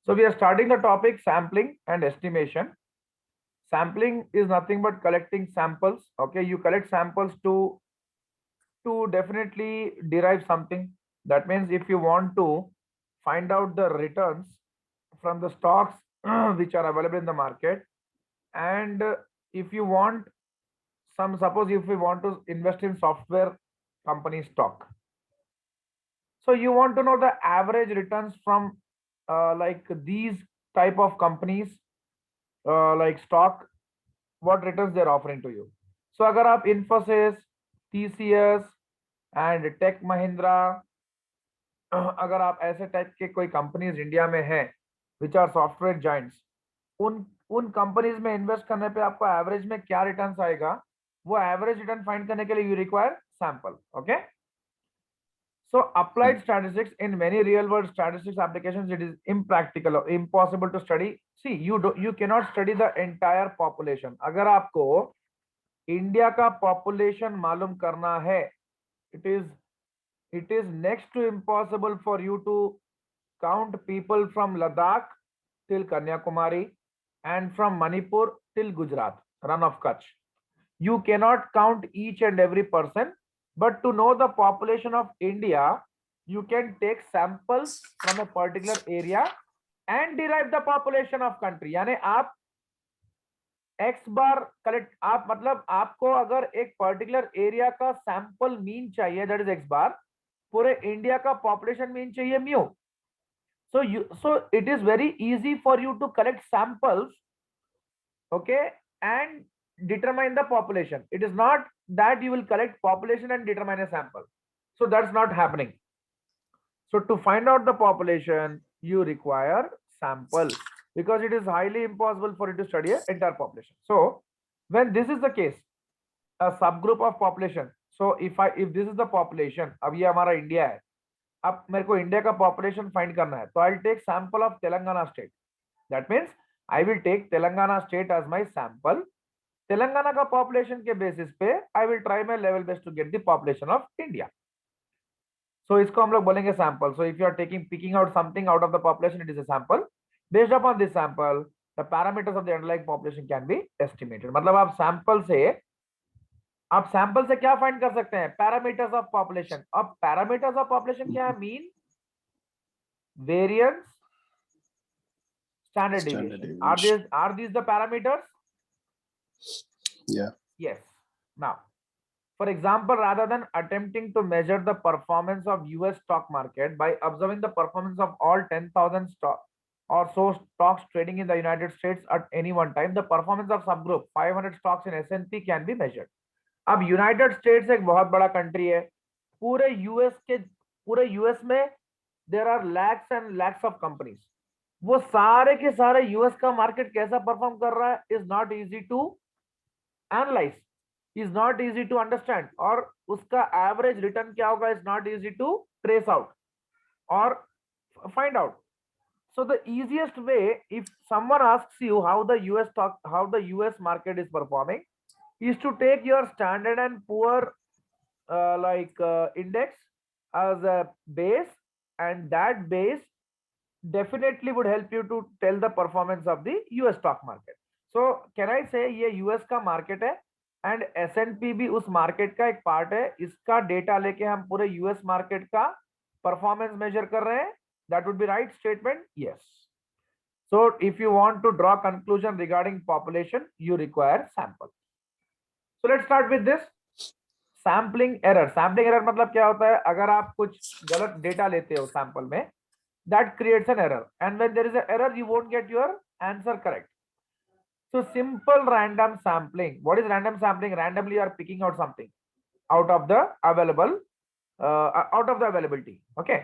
So we are starting the topic sampling and estimation. Sampling is nothing but collecting samples. Okay, you collect samples to definitely derive something. That means if you want to find out the returns from the stocks which are available in the market, and if you want some, suppose if we want to invest in software company stock, so you want to know the average returns from like these type of companies, like stock, what returns they're offering to you. So अगर आप Infosys, TCS and Tech Mahindra, अगर आप ऐसे type के कोई companies India में हैं which are software Giants, उन उन कंपनीज में इन्वेस्ट करने पे आपको एवरेज में क्या रिटर्न्स आएगा, वो एवरेज रिटर्न फाइंड करने के लिए you require sample. Okay, so applied statistics, in many real world statistics applications, it is impractical or impossible to study. See, you cannot study the entire population. अगर आपको India का population मालूम करना है, it is next to impossible for you to count people from Ladakh till Kanyakumari and from Manipur till Gujarat, run of Kutch. You cannot count each and every person, but to know the population of India, you can take samples from a particular area and derive the population of country. यानी आप x बार collect, आप मतलब आपको अगर एक particular area का sample mean चाहिए, that is x बार, पूरे इंडिया का पॉपुलेशन मीन चाहिए mu. So it is very easy for you to collect samples, okay, and determine the population. It is not that you will collect population and determine a sample. So that's not happening. So to find out the population, you require sample, because it is highly impossible for you to study an entire population. So when this is the case, a subgroup of population. So if this is the population, अब ये हमारा India है, अब मेरे को India का population find करना है, तो I will take sample of Telangana state. That means I will take Telangana state as my sample. Telangana का पॉपुलेशन के बेसिस पे I will try my level best to get the population of India. So इसको हम लोग बोलेंगे sample. So if you are picking out something out of the population, it is a sample. Based upon this sample, the parameters of the underlying population can be estimated. मतलब आप sample से क्या find कर सकते हैं? Parameters of population. अब parameters of population क्या है? Mean, variance, standard deviation. Are these the parameters? Yeah. Yes. Now, for example, rather than attempting to measure the performance of US stock market by observing the performance of all 10,000 stock or so stocks trading in the United States at any one time, the performance of subgroup 500 stocks in S&P can be measured. अब United States एक बहुत बड़ा country है. पूरे US में there are lakhs and lakhs of companies. वो सारे के सारे यूएस का मार्केट कैसा परफॉर्म कर रहा है is not easy to analyse, is not easy to understand, और उसका एवरेज रिटर्न क्या होगा is not easy to trace out और find out. So the easiest way, if someone asks you how the US market is performing, is to take your Standard and Poor index as a base, and that base definitely would help you to tell the performance of the US stock market. So can I say ये US का market है and S&P भी उस market का एक part है. इसका data लेके हम पूरे US market का performance measure कर रहे हैं. That would be right statement? Yes. So if you want to draw conclusion regarding population, you require sample. So let's start with this sampling error. Sampling error मतलब क्या होता है? अगर आप कुछ गलत डेटा लेते हो सैंपल में, that creates an error, and when there is an error, you won't get your answer correct. So simple random sampling. What is random sampling? Randomly you are picking out something out of the availability. Okay.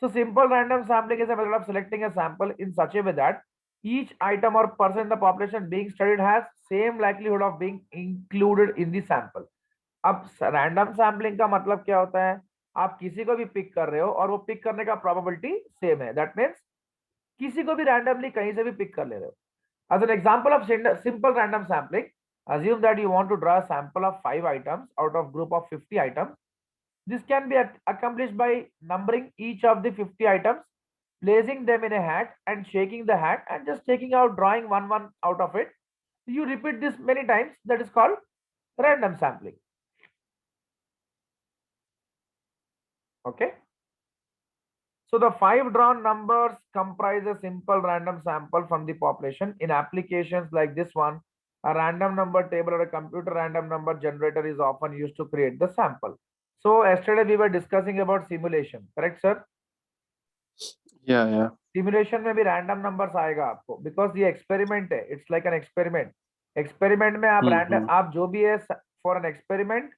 So simple random sampling is a method of selecting a sample in such a way that each item or person in the population being studied has same likelihood of being included in the sample. अब random sampling का मतलब क्या होता है? आप किसी को भी पिक कर रहे हो और वो पिक करने का प्रोबेबिलिटी सेम है. दैट मीन्स किसी को भी रैंडमली कहीं से भी पिक कर ले रहे हो. As an example of simple random sampling, assume that you want to draw a sample of 5 items out of group of 50 items. This can be accomplished by numbering each of the 50 items placing them in a hat and shaking the hat and just taking out, drawing one out of it. You repeat this many times. That is called random sampling. Okay. So the 5 drawn numbers comprise a simple random sample from the population. In applications like this one, a random number table or a computer random number generator is often used to create the sample. So yesterday we were discussing about simulation, correct sir? Yeah. Simulation में भी random numbers आएगा आपको, because ये experiment है, it's like an experiment. Experiment में आप random, आप जो भी है फॉर एन एक्सपेरिमेंट.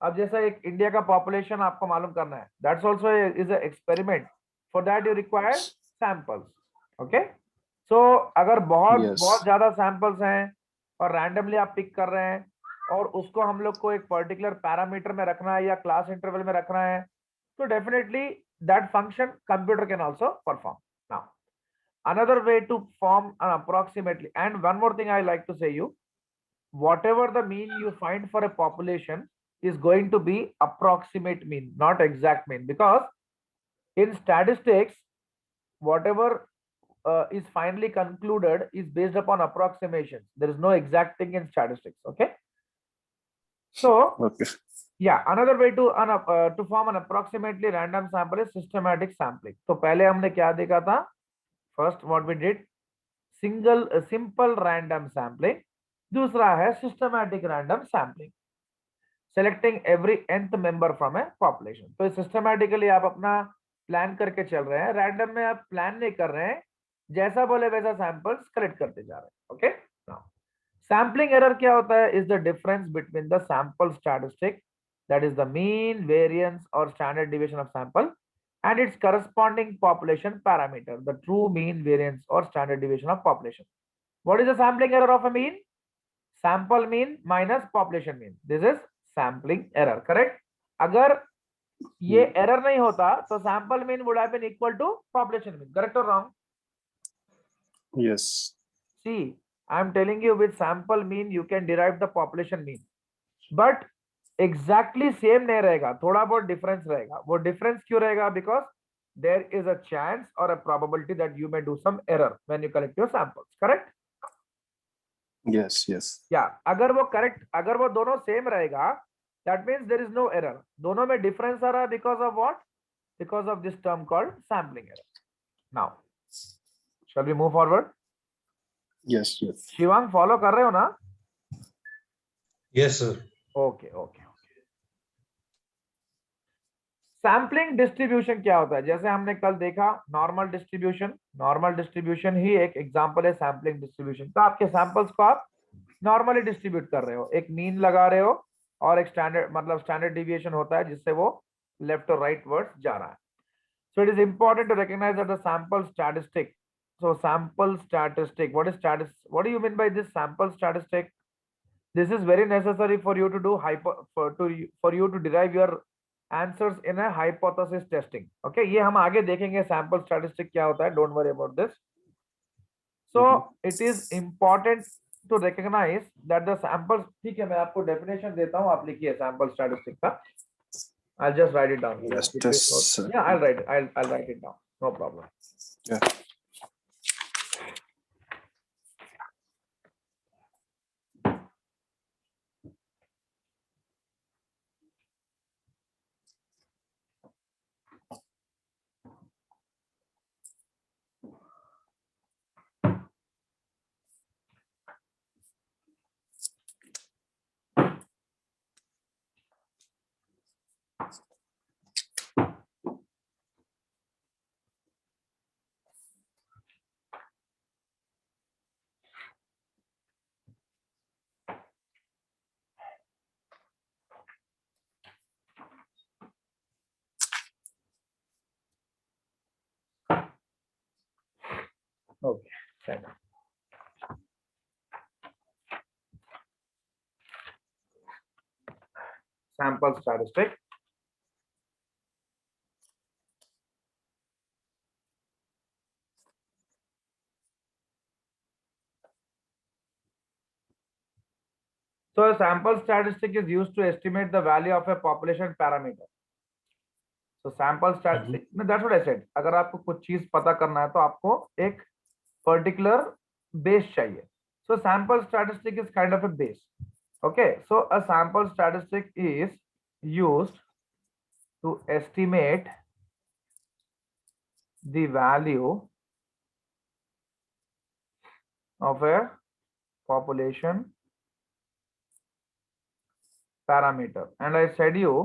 अब जैसा एक इंडिया का पॉपुलेशन आपको मालूम करना है, that's also is a experiment. For that you require samples. Okay. So अगर बहुत Yes. बहुत ज्यादा सैंपल्स हैं और रैंडमली आप पिक कर रहे हैं और उसको हम लोग को एक पर्टिकुलर पैरामीटर में रखना है या क्लास इंटरवल में रखना है, तो definitely that function computer can also perform. Now, another way to form an approximately, and one more thing I like to say you, whatever the mean you find for a population is going to be approximate mean, not exact mean, because in statistics, whatever is finally concluded is based upon approximations. There is no exact thing in statistics. Okay. So, Okay. yeah, another way to form an approximately random sample is systematic sampling. तो पहले हमने क्या देखा था? First, what we did, simple random sampling. दूसरा है systematic random sampling, selecting every nth member from a population. तो systematically आप अपना प्लान करके चल रहे हैं, रैंडम में आप प्लान नहीं कर रहे हैं, जैसा बोले वैसा सैंपल्स कलेक्ट करते जा रहे हैं. ओके. नाउ सैम्पलिंग एरर क्या होता है? Is the difference between the sample statistic, that is the mean, variance or standard deviation of sample, and its corresponding population parameter, the true mean, variance or standard deviation of population. What is the sampling error of a mean? Sample mean minus population mean. This is sampling error. Correct? अगर ये error नहीं होता तो sample mean would have been equal to population mean. Correct or wrong? Yes. See, I am telling you with sample mean you can derive the population mean, but exactly same नहीं रहेगा, थोड़ा बहुत difference रहेगा. वो difference क्यों रहेगा? Because there is a chance और a probability that you may do some error when you collect your samples. Correct? Yes. या अगर वो करेक्ट, अगर वो दोनों सेम रहेगा, that means there is no error. दोनों में डिफरेंस आ रहा है because of what? Because of this term called sampling error. Now shall we move forward? Yes. Shivang follow कर रहे हो ना? Yes sir. Okay. Sampling distribution क्या होता है? जैसे हमने कल देखा नॉर्मल डिस्ट्रीब्यूशन ही एक एग्जांपल है सैम्पलिंग डिस्ट्रीब्यूशन. तो आपके सैंपल्स को आप नॉर्मली डिस्ट्रीब्यूट कर रहे हो, एक मीन लगा रहे हो और एक स्टैंडर्ड, मतलब स्टैंडर्ड डिविएशन होता है जिससे वो लेफ्ट और राइट वर्ड्स जा रहा है. So it is important to recognise that the sample statistic. So sample statistic, what do you mean by this sample statistic? This is very necessary for you to do for you to derive your answers in a hypothesis testing. Okay, ये हम आगे देखेंगे sample statistic क्या होता है. Don't worry about this. So it is important to recognize that the samples. ठीक है, मैं आपको definition देता हूँ, आप लिखिए sample statistic का. I'll just write it down. Yes. Yeah, I'll write it down. No problem. Yeah. Okay. Fine. Sample statistic. So a sample statistic is used to estimate the value of a population parameter. So sample statistic, no, that's what I said. अगर आपको कुछ चीज पता करना है तो आपको एक particular base चाहिए. So sample statistic is kind of a base. Okay, so a sample statistic is used to estimate the value of a population parameter. And I said you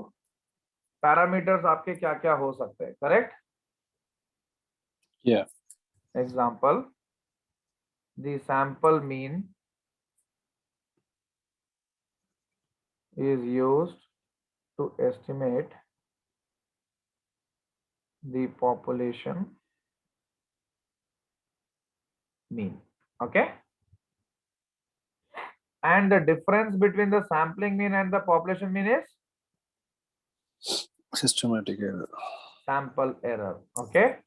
parameters आपके क्या क्या हो सकते हैं, correct? Yeah. Example, the sample mean is used to estimate the population mean. Okay, and the difference between the sampling mean and the population mean is Systematic error. sample error. Okay,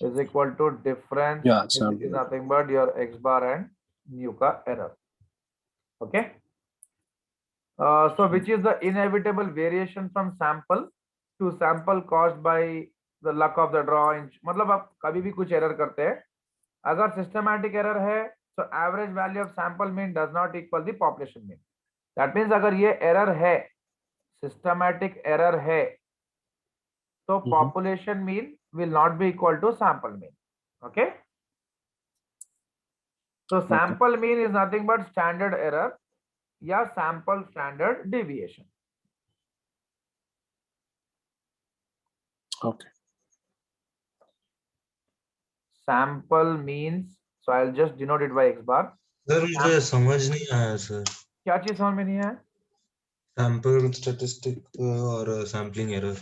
is equal to difference, Yeah, which sample is error. nothing but your x bar and nu ka error. Okay, so which is the inevitable variation from sample to sample caused by the luck of the draw. मतलब आप कभी भी कुछ error करते हैं, अगर systematic error है so average value of sample mean does not equal the population mean. That means अगर ये error है, systematic error है, तो population mean will not be equal to sample mean. Okay, so sample mean is nothing but standard error या sample standard deviation. Okay. Sample means, so I'll just denote it by x bar. Sir मुझे समझ नहीं आया sir, क्या चीज समझ में नहीं है? सैंपल स्टैटिस्टिक और सैम्पलिंग एरर.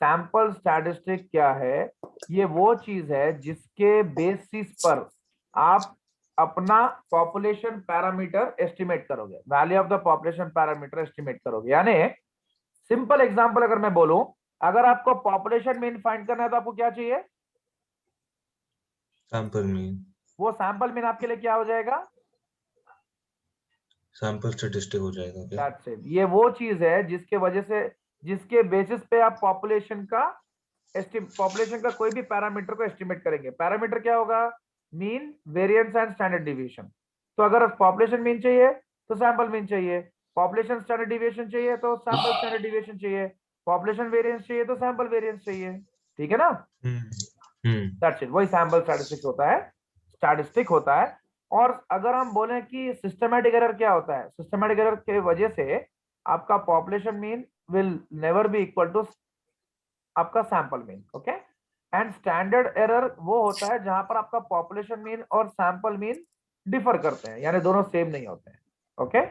सैंपल स्टैटिस्टिक क्या है? ये वो चीज है जिसके बेसिस पर आप अपना पॉपुलेशन पैरामीटर एस्टिमेट करोगे, value of the population parameter estimate करोगे. यानी सिंपल एग्जांपल अगर मैं बोलूं, अगर आपको पॉपुलेशन मीन फाइंड करना है तो आपको क्या चाहिए? Sample mean. वो सैंपल मीन आपके लिए क्या हो जाएगा? सैंपल स्टैटिस्टिक हो जाएगा क्या? That's it. ये वो चीज है जिसके वजह से, जिसके बेसिस पे आप पॉपुलेशन का कोई भी पैरामीटर को एस्टिमेट करेंगे. पैरामीटर क्या होगा? Mean, variance and standard deviation. तो अगर पॉपुलेशन मीन चाहिए तो सैंपल मीन चाहिए, पॉपुलेशन स्टैंडर्ड डिवीएशन चाहिए तो सैंपल स्टैंडर्ड डिवीएशन चाहिए, पॉपुलेशन वेरिएंस चाहिए तो सैंपल वेरिएंस चाहिए. ठीक है ना? That's it. वही सैंपल स्टैटिस्टिक्स होता है, स्टैटिस्टिक होता है. और अगर हम बोलें कि सिस्टमैटिक एरर क्या होता है, सिस्टमैटिक एरर के वजह से आपका population mean will never be equal to आपका sample mean. Okay, and standard error वो होता है जहां पर आपका पॉपुलेशन मीन और सैंपल मीन डिफर करते हैं, यानी दोनों सेम नहीं होते हैं. ओके,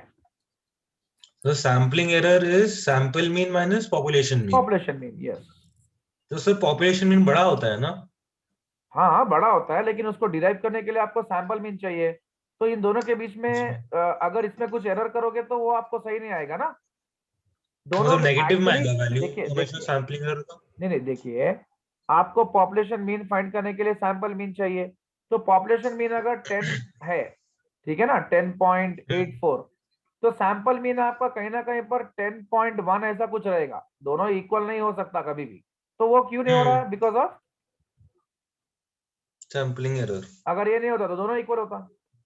तो sampling error is sample mean minus population mean. Population mean, yes. तो सर पॉपुलेशन मीन बड़ा होता है ना? हाँ, बड़ा होता है, लेकिन उसको डिराइव करने के लिए आपको सैंपल मीन चाहिए. तो इन दोनों के बीच में अगर इसमें कुछ एरर करोगे तो वो आपको सही नहीं आएगा ना. दोनों मतलब नेगेटिव में actually, आएगा वैल्यू देखिए हमेशा सैम्पलिंग एरर का. नहीं, देखिए, आपको पॉपुलेशन मीन फाइंड करने के लिए सैंपल मीन चाहिए. तो पॉपुलेशन मीन अगर 10 है, ठीक है ना, 10.84, तो सैंपल मीन आपका कहीं ना कहीं पर 10.1 ऐसा कुछ रहेगा. दोनों इक्वल नहीं हो सकता कभी भी. तो वो क्यों नहीं हो रहा है? Because of sampling error. अगर ये नहीं होता तो दोनों इक्वल होता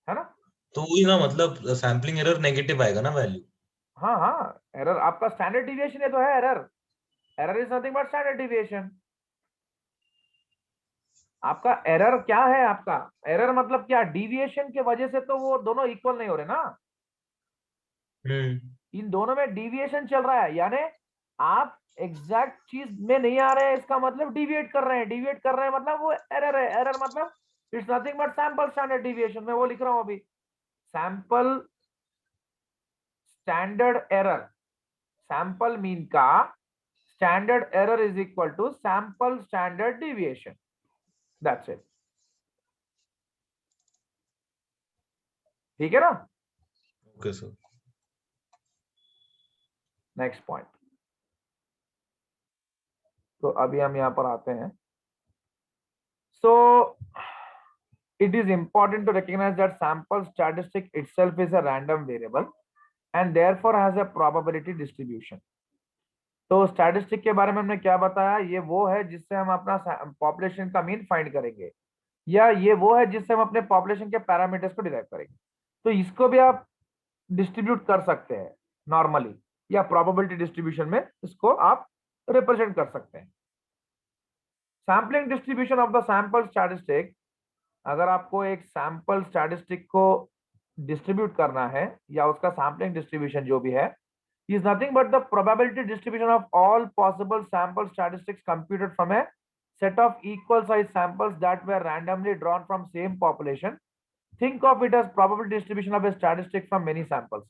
है ना. तो वही ना, मतलब सैम्पलिंग एरर नेगेटिव आएगा ना वैल्यू. हाँ हाँ, एरर आपका स्टैंडर्ड डिविएशन है तो है error. Error is nothing but standard deviation. आपका एरर क्या है? आपका एरर मतलब क्या? डिविएशन के वजह से तो वो दोनों इक्वल नहीं हो रहे ना. इन दोनों में डिविएशन चल रहा है, यानी आप एग्जैक्ट चीज में नहीं आ रहे हैं, इसका मतलब डिविएट कर रहे हैं. डिविएट कर रहे हैं मतलब वो एरर है. एरर मतलब it's nothing but sample standard deviation. मैं वो लिख रहा हूं अभी, sample standard error. Sample mean का standard error is equal to sample standard deviation. That's it. ठीक है ना? Okay sir. Next point. तो अभी हम यहां पर आते हैं. So it is important to recognize that sample statistic itself is a random variable and therefore has a probability distribution. तो स्टैटिस्टिक के बारे में हमने क्या बताया, ये वो है जिससे हम अपना पॉपुलेशन का मीन फाइंड करेंगे, या ये वो है जिससे हम अपने पॉपुलेशन के पैरामीटर्स को डिराइव करेंगे। तो इसको भी आप डिस्ट्रीब्यूट कर सकते हैं नॉर्मली, या प्रोबेबिलिटी डिस्ट्रीब्यूशन में इसको आप रिप्रेजेंट कर सकते हैं। Sampling distribution of the sample statistic, अगर आपको एक सैंपल स्टैटिस्टिक को डिस्ट्रीब्यूट करना है या उसका सैम्पलिंग डिस्ट्रीब्यूशन जो भी है, is nothing but the probability distribution of all possible sample statistics computed from a set of equal size samples that were randomly drawn from same population. Think of it as probability distribution of a statistic from many samples.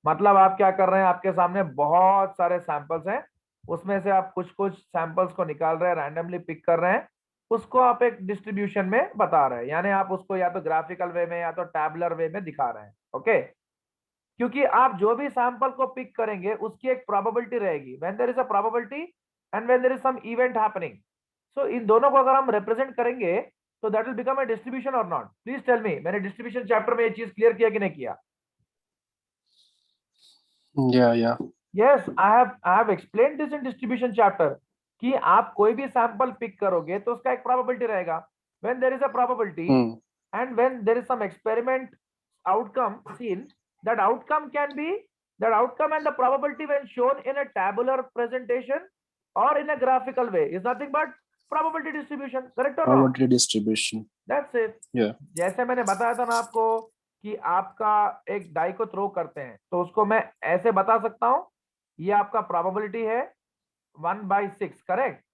मतलब आप क्या कर रहे हैं, आपके सामने बहुत सारे सैंपल्स हैं, उसमें से आप कुछ कुछ सैंपल्स को निकाल रहे हैं, रैंडमली पिक कर रहे हैं, उसको आप एक डिस्ट्रीब्यूशन में बता रहे हैं, यानी आप उसको या तो ग्राफिकल वे में या तो टैबुलर वे में दिखा रहे हैं। ओके, क्योंकि आप जो भी सैंपल को पिक करेंगे उसकी एक प्रोबेबिलिटी रहेगी, when there is a probability and when there is some event happening. So इन दोनों को अगर हम रिप्रेजेंट करेंगे तो that will become a distribution और नॉट। प्लीज टेल मी, मैंने डिस्ट्रीब्यूशन चैप्टर में ये चीज क्लियर किया कि नहीं किया? Yeah. Yes, I have explain this in distribution chapter कि आप कोई भी सैंपल पिक करोगे तो उसका एक प्रोबेबिलिटी रहेगा, when there is a probability and when there is some experiment outcome seen, that outcome can be, that outcome and the probability when shown in a tabular presentation or in a graphical way is nothing but probability distribution, correct or not? Probability distribution. That's it. Yeah. जैसे मैंने बताया था ना आपको कि आपका एक die को थ्रो करते हैं तो उसको मैं ऐसे बता सकता हूं, ये आपका प्रोबेबिलिटी है 1/6, करेक्ट?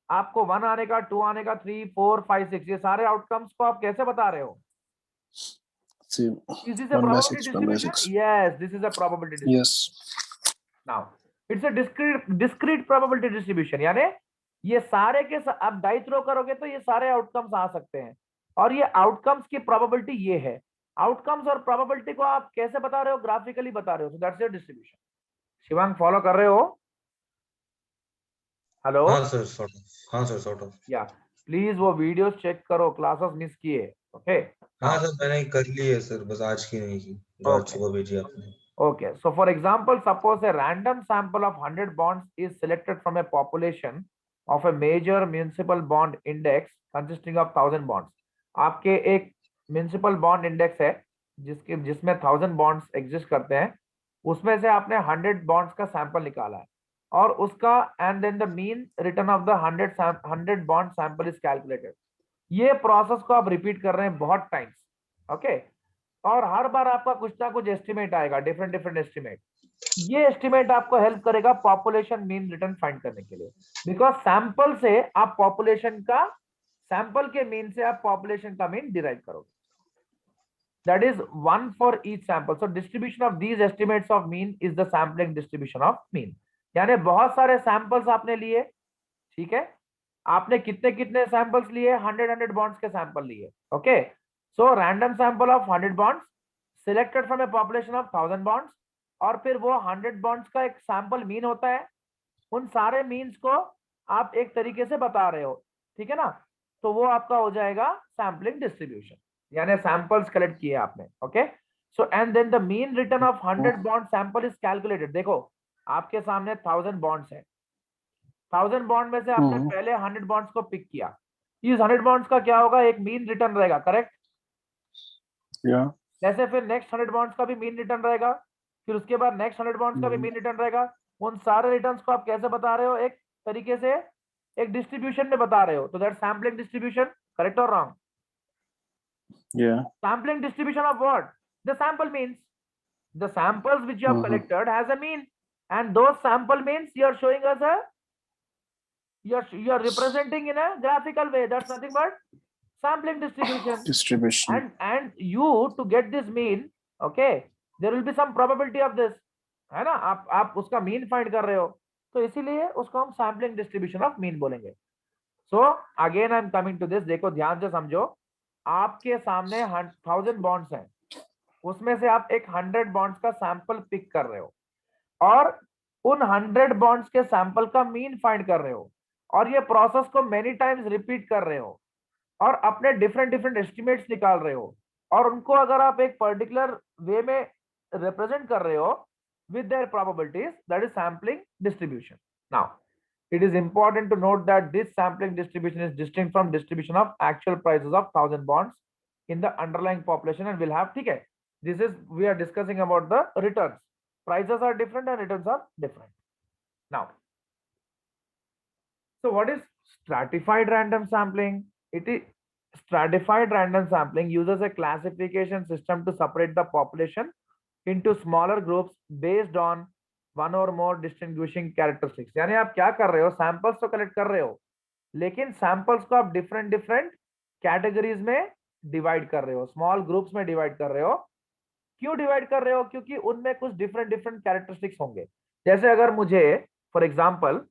आपको 1 आने का, 2 आने का, 3, 4, 5, 6, ये सारे आउटकम्स को आप कैसे बता रहे हो? See, Is this a 1/6, probability 1/6. distribution? Yes, this is a probability distribution. Yes. Now, it's a discrete probability distribution, यानी ये सारे के आप डाई थ्रो करोगे तो ये सारे आउटकम्स आ सकते हैं, और ये आउटकम्स की प्रोबेबिलिटी ये है। आउटकम्स और प्रोबेबिलिटी को आप कैसे बता रहे हो? ग्राफिकली बता रहे हो। So that's your distribution. Shivang, follow कर रहे हो? हेलो? हाँ सर, सॉर्ट ऑफ। हाँ सर, सॉर्ट ऑफ। या प्लीज वो वीडियोस चेक करो, क्लासेस मिस किए। ओके, हाँ सर, मैंने कर ली है सर, बस आज की नहीं की, जो आज सुबह भेजी आपने। Okay, so for example, suppose a random sample of 100 bonds is selected from a population of a major municipal bond index consisting of 1000 bonds. आपके एक municipal bond index है जिसमें 1000 bonds exist करते हैं, उसमें से आपने 100 bonds का sample निकाला है और उसका and then the mean return of the 100 bond sample is calculated. ये प्रोसेस को आप रिपीट कर रहे हैं बहुत टाइम्स, ओके, और हर बार आपका कुछ ना कुछ एस्टिमेट आएगा, डिफरेंट एस्टिमेट। ये एस्टिमेट आपको हेल्प करेगा पॉपुलेशन मीन रिटर्न फाइंड करने के लिए, बिकॉज सैंपल से आप पॉपुलेशन का, सैंपल के मीन से आप पॉपुलेशन का मीन डिराइव करोगे। That is 1 for each sample. So distribution of these estimates of mean is the sampling distribution of mean. यानी बहुत सारे सैंपल्स आपने लिए, ठीक है, आपने कितने कितने सैंपल्स लिए? 100 बॉन्ड्स के सैंपल लिए। Okay, so random sample of 100 bonds selected from A population of 1000 bonds, और फिर वो 100 बॉन्ड्स का एक सैंपल मीन होता है, उन सारे मीन्स को आप एक तरीके से बता रहे हो, ठीक है ना? तो वो आपका हो जाएगा सैंपलिंग डिस्ट्रीब्यूशन, यानी सैंपल्स कलेक्ट किए आपने। Okay, so and then the mean return of 100 bond sample is calculated. देखो आपके सामने 1000 बॉन्ड्स है, 1000 बॉन्ड में से आपने पहले 100 बॉन्ड्स को पिक किया, इस 100 बॉन्ड्स का क्या होगा? एक मीन रिटर्न रहेगा, करेक्ट? जैसे फिर नेक्स्ट 100 बॉन्ड्स का भी मीन रिटर्न रहेगा, फिर उसके बाद नेक्स्ट 100 बॉन्ड्स का भी मीन रिटर्न रहेगा। उन सारे रिटर्न्स को आप कैसे बता रहे हो? एक तरीके से एक डिस्ट्रीब्यूशन में बता रहे हो। तो दैट सैंपलिंग डिस्ट्रीब्यूशन, करेक्ट और wrong? Sampling distribution of what? The sample means, the samples which you have collected has a mean, and those sample means you are showing us a, you are representing in a graphical way. That's nothing but sampling distribution. And you to get this mean, okay, there will be some probability of this, है ना? आप उसका mean find कर रहे हो, तो इसीलिए उसको हम सैम्पलिंग डिस्ट्रीब्यूशन ऑफ मीन बोलेंगे। So again I am coming to this. देखो ध्यान से समझो, आपके सामने 1000 बॉन्ड्स हैं, उसमें से आप एक 100 बॉन्ड्स का सैंपल पिक कर रहे हो और उन 100 बॉन्ड्स के सैंपल का मीन फाइंड कर रहे हो, और ये प्रोसेस को मेनी टाइम्स रिपीट कर रहे हो और अपने डिफरेंट एस्टिमेट्स निकाल रहे हो, और उनको अगर आप एक पर्टिकुलर वे में रिप्रेजेंट कर रहे हो with their probabilities, that is sampling distribution. Now, it is important to note that this sampling distribution is distinct from distribution of actual prices of 1000 bonds in the underlying population, and will have, ठीक है, this is, we are discussing about the returns. Prices are different and returns are different. Now, so what is stratified random sampling? It is stratified random sampling uses a classification system to separate the population into smaller groups based on one or more distinguishing characteristics. यानी आप क्या कर रहे हो, samples तो collect कर रहे हो, लेकिन सैंपल्स को आप डिफरेंट डिफरेंट कैटेगरीज में डिवाइड कर रहे हो, स्मॉल ग्रुप्स में डिवाइड कर रहे हो. क्यों डिवाइड कर रहे हो? क्योंकि उनमें कुछ डिफरेंट डिफरेंट कैरेक्टरिस्टिक्स होंगे. जैसे अगर मुझे फॉर एग्जांपल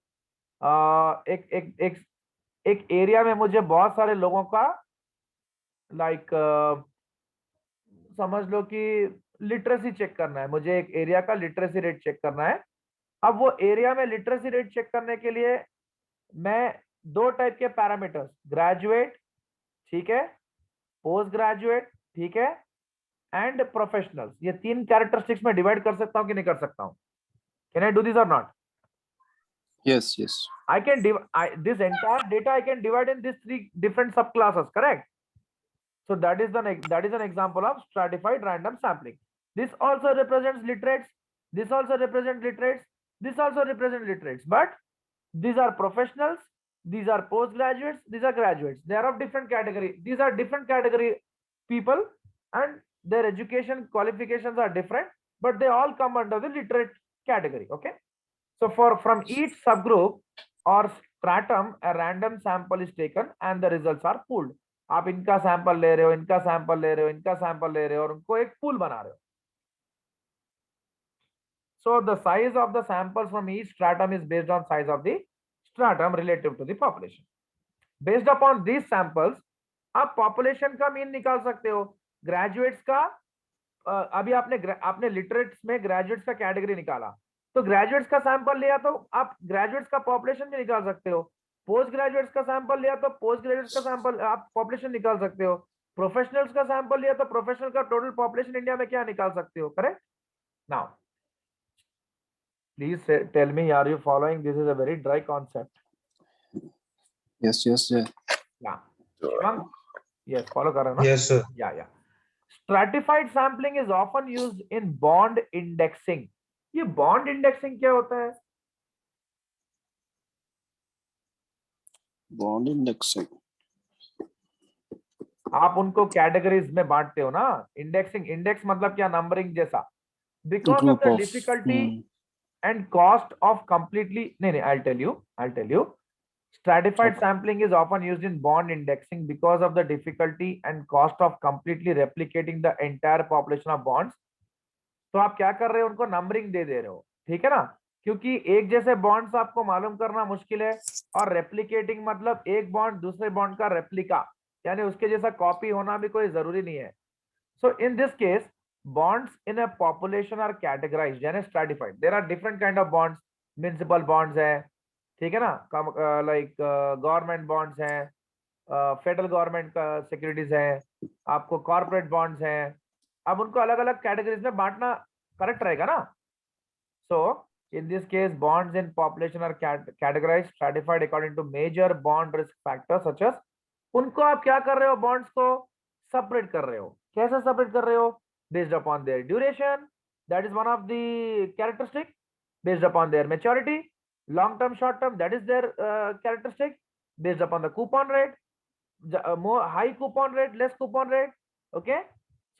एक एक एक एक एरिया में मुझे बहुत सारे लोगों का लाइक समझ लो कि लिटरेसी चेक करना है, मुझे एक एरिया का लिटरेसी रेट चेक करना है. अब वो एरिया में लिटरेसी रेट चेक करने के लिए मैं दो टाइप के पैरामीटर्स, ग्रेजुएट, ठीक है, पोस्ट ग्रेजुएट, ठीक है, एंड प्रोफेशनल्स, ये तीन कैरेक्टरिस्टिक्स में डिवाइड कर सकता हूं कि नहीं कर सकता हूं? कैन आई डू दिस और not? Yes, yes. I can this entire data I can divide in these three different subclasses, correct? So that is an example of stratified random sampling. This also represents literates, this also represents literates, this also represents literates, but these are professionals, these are postgraduates, these are graduates. They are of different category. These are different category people, and their education qualifications are different, but they all come under the literate category. Okay. So from each subgroup or stratum, a random sample is taken and the results are pooled. आप इनका sample ले रहे हो, इनका sample ले रहे हो, इनका सैंपल ले रहे हो, और उनको एक पूल बना रहे हो. So the size of the samples from each stratum is based on size of the stratum relative to the population. Based upon these samples, आप population का मीन निकाल सकते हो. ग्रेजुएट्स का अभी आपने लिटरेट्स में ग्रेजुएट्स का कैटेगरी निकाला, तो ग्रेजुएट्स का सैंपल लिया तो आप ग्रेजुएट्स का पॉपुलेशन भी निकाल सकते हो. पोस्ट ग्रेजुएट्स का सैंपल लिया तो पोस्ट ग्रेजुएट्स का सैंपल आप पॉपुलेशन निकाल सकते हो. प्रोफेशनल्स का सैंपल लिया तो प्रोफेशनल का टोटल पॉपुलेशन इंडिया में क्या निकाल सकते हो. Correct. Now please tell me, are you following? This is a very dry concept. Yes, yes, yeah. Yeah. Yes, follow कर रहे हो ना? Yes, sir. Yeah. Stratified sampling is often used in bond indexing. ये bond indexing क्या होता है? Bond indexing. आप उनको कैटेगरीज में बांटते हो ना. इंडेक्सिंग, इंडेक्स मतलब क्या? नंबरिंग जैसा. Because of the difficulty and cost of completely, नहीं, I'll tell you. Stratified sampling is often used in bond indexing because of the difficulty and cost of completely replicating the entire population of bonds. तो आप क्या कर रहे हो? उनको numbering दे रहे हो, ठीक है ना, क्योंकि एक जैसे बॉन्ड्स आपको मालूम करना मुश्किल है, और रेप्लिकेटिंग मतलब एक बॉन्ड दूसरे बॉन्ड का रेप्लिका, यानी उसके जैसा कॉपी होना भी कोई जरूरी नहीं है. So in this case bonds in a population are categorized यानी stratified. There are different kind of bonds. Municipal bonds है, ठीक है ना, लाइक गवर्नमेंट बॉन्ड्स हैं, फेडरल गवर्नमेंट का सिक्योरिटीज है, आपको कॉर्पोरेट बॉन्ड्स हैं. अब उनको अलग अलग कैटेगरीज में बांटना करेक्ट रहेगा ना. सो in this case bonds in population are categorized stratified according to major bond risk factors such as, उनको आप क्या कर रहे हो? बॉन्ड्स को सेपरेट कर रहे हो. कैसे सेपरेट कर रहे हो? based upon their duration, that is one of the characteristic. Based upon their maturity, long term, short term, that is their characteristic. Based upon the coupon rate, more high coupon rate, less coupon rate. Okay,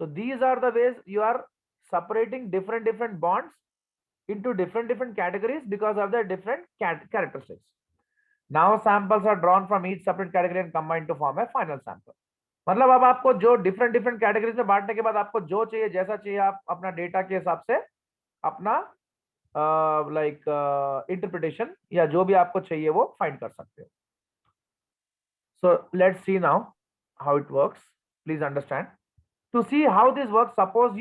so these are the ways you are separating different bonds into different categories because of their different characteristics. Now samples are drawn from each separate category and combined to form a final sample. मतलब अब आपको जो different categories में बांटने के बाद आपको जो चाहिए, जैसा चाहिए, आप अपना डेटा के हिसाब से अपना लाइक इंटरप्रिटेशन या जो भी आपको चाहिए वो फाइंड कर सकते हो. So let's see now how it works. Please understand. To see how this works, suppose you